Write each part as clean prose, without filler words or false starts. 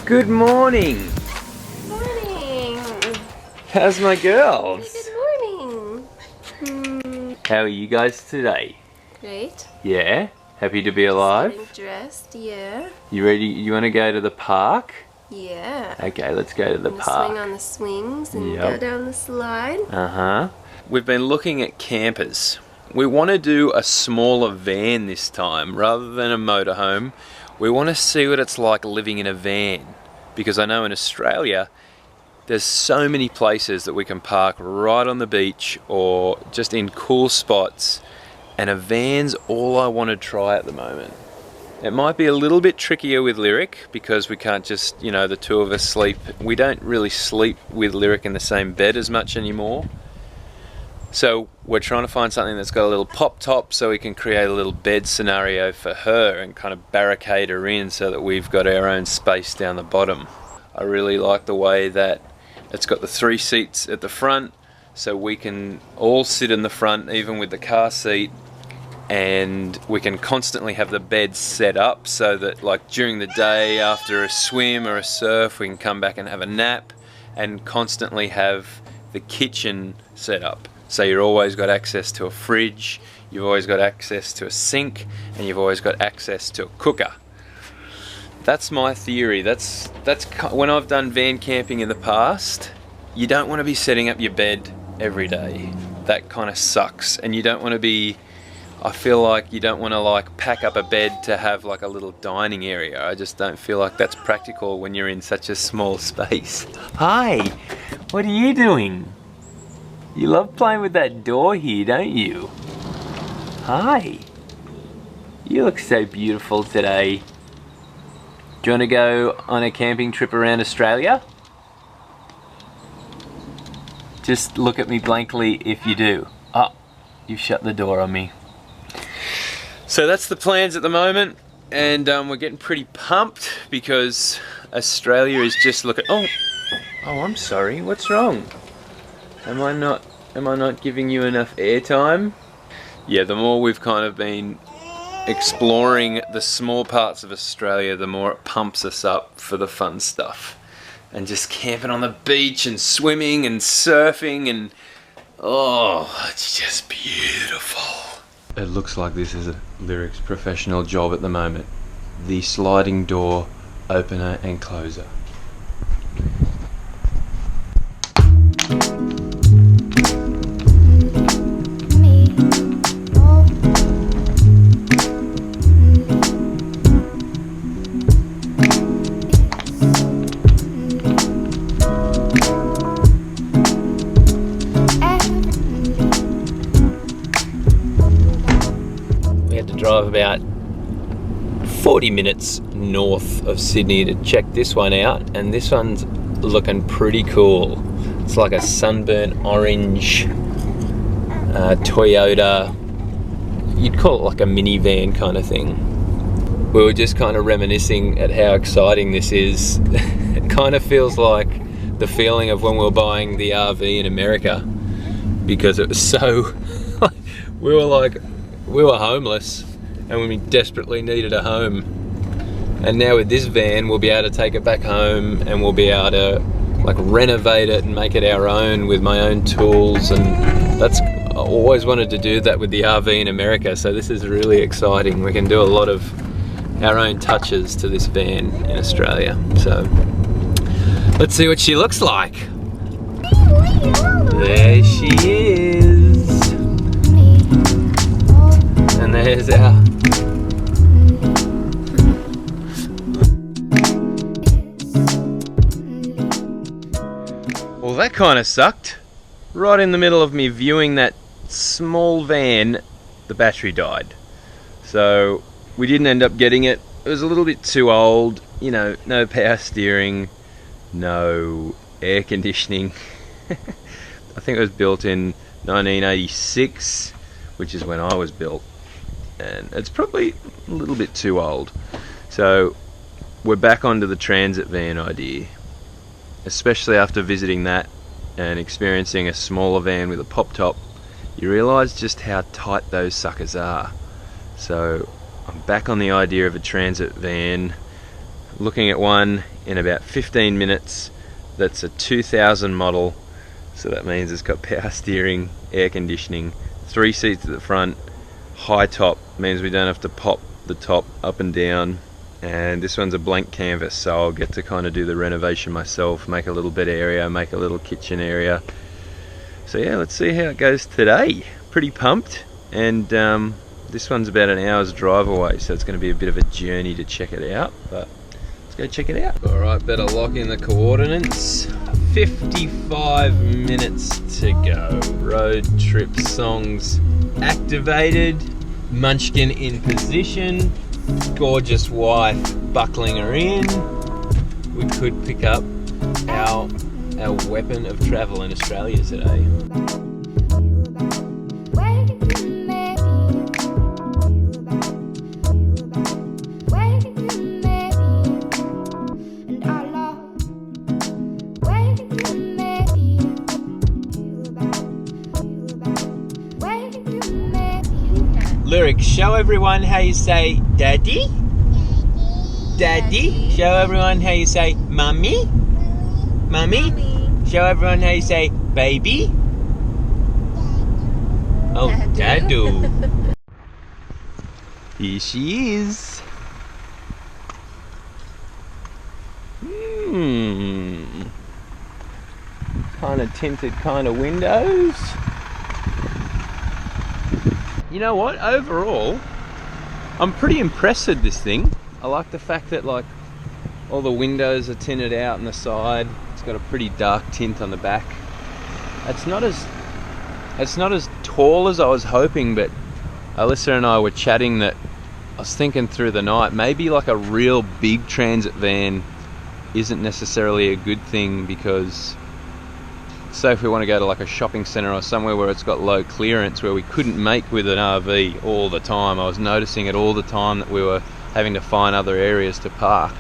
Good morning. Morning. How's my girls? Good morning. How are you guys today? Great. Yeah? Happy to be alive? Getting dressed, yeah. You ready? You want to go to the park? Yeah. Okay, let's go to the park. Swing on the swings and Yep. go down the slide. Uh-huh. We've been looking at campers. We want to do a smaller van this time rather than a motorhome. We want to see what it's like living in a van, because I know in Australia there's so many places that we can park right on the beach or just in cool spots, and a van's all I want to try at the moment. It might be a little bit trickier with Lyric because we can't just, the two of us sleep. We don't really sleep with Lyric in the same bed as much anymore. So we're trying to find something that's got a little pop top so we can create a little bed scenario for her and kind of barricade her in so that we've got our own space down the bottom. I really like the way that it's got the 3 seats at the front, so we can all sit in the front even with the car seat, and we can constantly have the bed set up so that, like, during the day after a swim or a surf, we can come back and have a nap, and constantly have the kitchen set up. So you've always got access to a fridge, you've always got access to a sink, and you've always got access to a cooker. That's my theory. That's when I've done van camping in the past, you don't want to be setting up your bed every day. That kind of sucks. And you don't want to be, I feel like you don't want to pack up a bed to have like a little dining area. I just don't feel like that's practical when you're in such a small space. Hi, what are you doing? You love playing with that door here, don't you? Hi. You look so beautiful today. Do you want to go on a camping trip around Australia? Just look at me blankly if you do. Oh, you've shut the door on me. So that's the plans at the moment, and we're getting pretty pumped because Australia is just looking... Oh, I'm sorry. What's wrong? Am I not giving you enough airtime? Yeah, the more we've kind of been exploring the small parts of Australia, the more it pumps us up for the fun stuff. And just camping on the beach and swimming and surfing and... oh, it's just beautiful. It looks like this is a Lyric's professional job at the moment. The sliding door opener and closer. Drive about 40 minutes north of Sydney to check this one out, and this one's looking pretty cool. It's like a sunburnt orange Toyota. You'd call it like a minivan kind of thing. We were just kind of reminiscing at how exciting this is. It kind of feels like the feeling of when we were buying the RV in America, because it was so we were homeless and we desperately needed a home, and now with this van we'll be able to take it back home and we'll be able to renovate it and make it our own with my own tools. And I always wanted to do that with the RV in America, so this is really exciting. We can do a lot of our own touches to this van in Australia. So let's see what she looks like. There she is. And there's our... Well, that kind of sucked. Right in the middle of me viewing that small van, the battery died. So we didn't end up getting it. It was a little bit too old, no power steering, no air conditioning. I think it was built in 1986, which is when I was built. And it's probably a little bit too old. So we're back onto the transit van idea, especially after visiting that and experiencing a smaller van with a pop top. You realise just how tight those suckers are. So I'm back on the idea of a transit van, looking at one in about 15 minutes. That's a 2000 model, so that means it's got power steering, air conditioning, 3 seats at the front, high top, means we don't have to pop the top up and down, and this one's a blank canvas, so I'll get to kind of do the renovation myself, make a little bed area, make a little kitchen area. So yeah, let's see how it goes today. Pretty pumped, and this one's about an hour's drive away, so it's going to be a bit of a journey to check it out, but let's go check it out. Alright, better lock in the coordinates. 55 minutes to go. Road trip songs activated. Munchkin in position. Gorgeous wife buckling her in. We could pick up our weapon of travel in Australia today. Lyric, show everyone how you say daddy. Daddy. Show everyone how you say mummy. Mummy. Show everyone how you say baby. Oh, dadu. Here she is. Kind of tinted kind of windows. You know what, overall I'm pretty impressed with this thing. I like the fact that like all the windows are tinted out on the side. It's got a pretty dark tint on the back. It's not as tall as I was hoping, but Alyssa and I were chatting that I was thinking through the night, maybe like a real big transit van isn't necessarily a good thing, because say if we want to go to like a shopping centre or somewhere where it's got low clearance, where we couldn't make with an RV all the time. I was noticing it all the time that we were having to find other areas to park.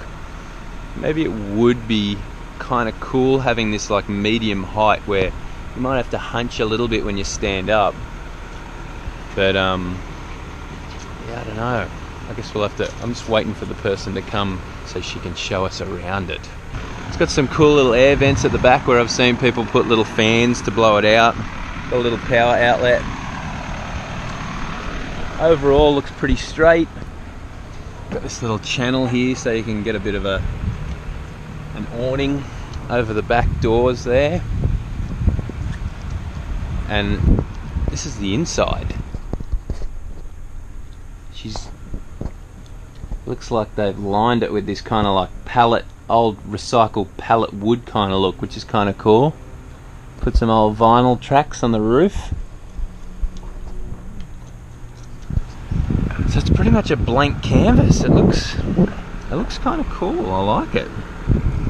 Maybe it would be kind of cool having this like medium height where you might have to hunch a little bit when you stand up. But yeah, I don't know. I guess we'll have to, I'm just waiting for the person to come so she can show us around it. It's got some cool little air vents at the back where I've seen people put little fans to blow it out. Got a little power outlet. Overall looks pretty straight. Got this little channel here so you can get a bit of an awning over the back doors there. And this is the inside. Looks like they've lined it with this kind of like pallet, old recycled pallet wood kind of look, which is kind of cool. Put some old vinyl tracks on the roof. So it's pretty much a blank canvas. It looks kind of cool. I like it.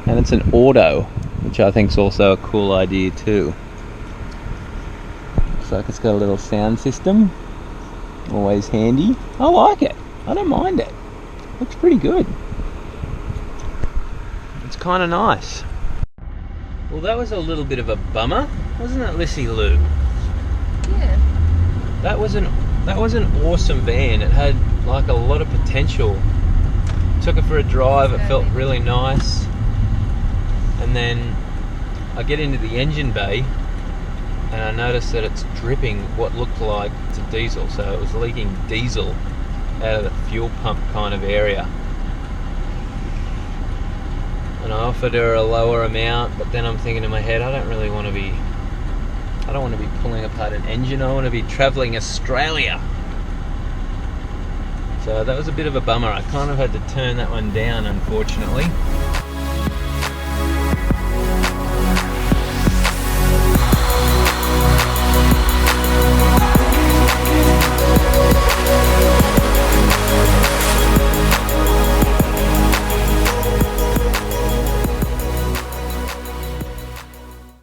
And it's an auto, which I think is also a cool idea too. Looks like it's got a little sound system. Always handy. I like it. I don't mind it. Looks pretty good. It's kind of nice. Well, that was a little bit of a bummer, wasn't it, Lissy Lou? Yeah. That was an awesome van. It had like a lot of potential. Took it for a drive. It felt really nice. And then I get into the engine bay and I noticed that it's dripping what looked like it's a diesel. So it was leaking diesel out of the fuel pump kind of area. And I offered her a lower amount, but then I'm thinking in my head, I don't want to be pulling apart an engine. I want to be travelling Australia. So that was a bit of a bummer. I kind of had to turn that one down, unfortunately.